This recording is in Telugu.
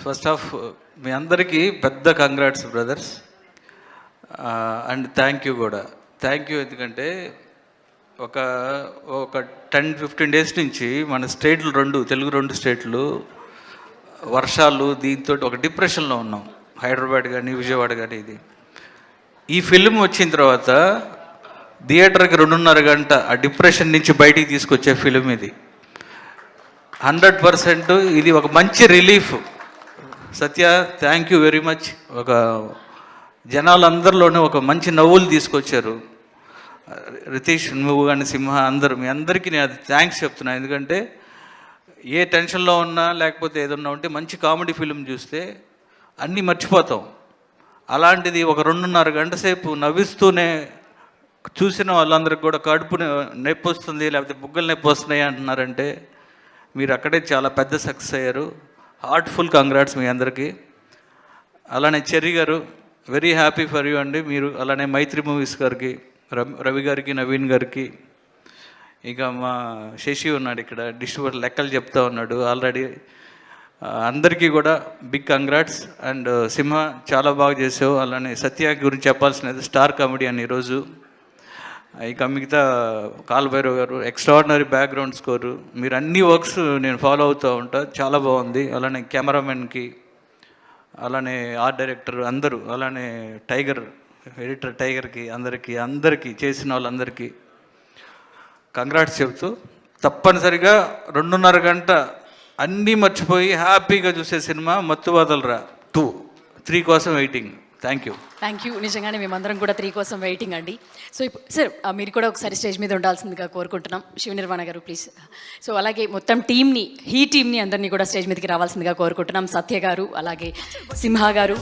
ఫస్ట్ ఆఫ్ మీ అందరికీ పెద్ద congrats brothers. And thank you కూడా. థ్యాంక్ యూ ఎందుకంటే ఒక ఒక 10-15 డేస్ నుంచి మన స్టేట్లు తెలుగు రెండు స్టేట్లు వర్షాలు దీంతో ఒక డిప్రెషన్లో ఉన్నాం. హైదరాబాద్ కానీ విజయవాడ కానీ. ఈ ఫిల్మ్ వచ్చిన తర్వాత థియేటర్కి 2.5 గంట ఆ డిప్రెషన్ నుంచి బయటికి తీసుకొచ్చే ఫిలిం ఇది. 100% ఇది ఒక మంచి relief. Satya, thank you very much. ఒక జనాలందరిలోనే ఒక మంచి నవ్వులు తీసుకొచ్చారు. రితీష్, నువ్వు కానీ సింహ, అందరూ మీ అందరికీ నేను అది థ్యాంక్స్ చెప్తున్నాను. ఎందుకంటే ఏ టెన్షన్లో ఉన్నా లేకపోతే ఏదన్నా ఉంటే మంచి కామెడీ ఫిలిం చూస్తే అన్నీ మర్చిపోతాం. అలాంటిది ఒక 2.5 గంట సేపు నవ్విస్తూనే చూసిన వాళ్ళందరికీ కూడా కడుపు నొప్పి వస్తుంది లేకపోతే బుగ్గలు నొప్పి వస్తున్నాయి అంటున్నారంటే మీరు అక్కడే చాలా పెద్ద సక్సెస్ అయ్యారు. హార్ట్ఫుల్ కంగ్రాట్స్ మీ అందరికీ. అలానే చెర్రీ గారు, వెరీ హ్యాపీ ఫర్ యూ అండి. మీరు అలానే మైత్రి మూవీస్ గారికి, రవి గారికి, నవీన్ గారికి, ఇక మా శశి ఉన్నాడు ఇక్కడ డిస్ట్రిబ్యూటర్, లెక్కలు చెప్తా ఉన్నాడు ఆల్రెడీ. అందరికీ కూడా బిగ్ కంగ్రాట్స్. అండ్ సింహ చాలా బాగా చేసావు. అలానే సత్య గురించి చెప్పాల్సినది, స్టార్ కామెడియన్ ఈరోజు. ఇక మిగతా కాల్భైరవ్ గారు, ఎక్స్ట్రాడినరీ బ్యాక్గ్రౌండ్ స్కోరు. మీరు అన్ని వర్క్స్ నేను ఫాలో అవుతూ ఉంటా, చాలా బాగుంది. అలానే కెమెరామెన్కి, అలానే ఆర్ట్ డైరెక్టర్ అందరూ, అలానే టైగర్ ఎడిటర్ టైగర్కి, అందరికీ చేసిన వాళ్ళందరికీ కంగ్రాట్స్ చెబుతూ, తప్పనిసరిగా 2.5 గంట అన్నీ మర్చిపోయి హ్యాపీగా చూసే సినిమా మత్తుబాదలరా 2, 3 కోసం వెయిటింగ్. Thank you. నిజంగానే మేమందరం కూడా 3 కోసం వెయిటింగ్ అండి. సో సార్ మీరు కూడా ఒకసారి స్టేజ్ మీద ఉండాల్సిందిగా కోరుకుంటున్నాం. శివ నిర్వాణ గారు ప్లీజ్. సో అలాగే మొత్తం టీంని అందరినీ కూడా స్టేజ్ మీదకి రావాల్సిందిగా కోరుకుంటున్నాం. సత్య గారు, అలాగే సింహ గారు,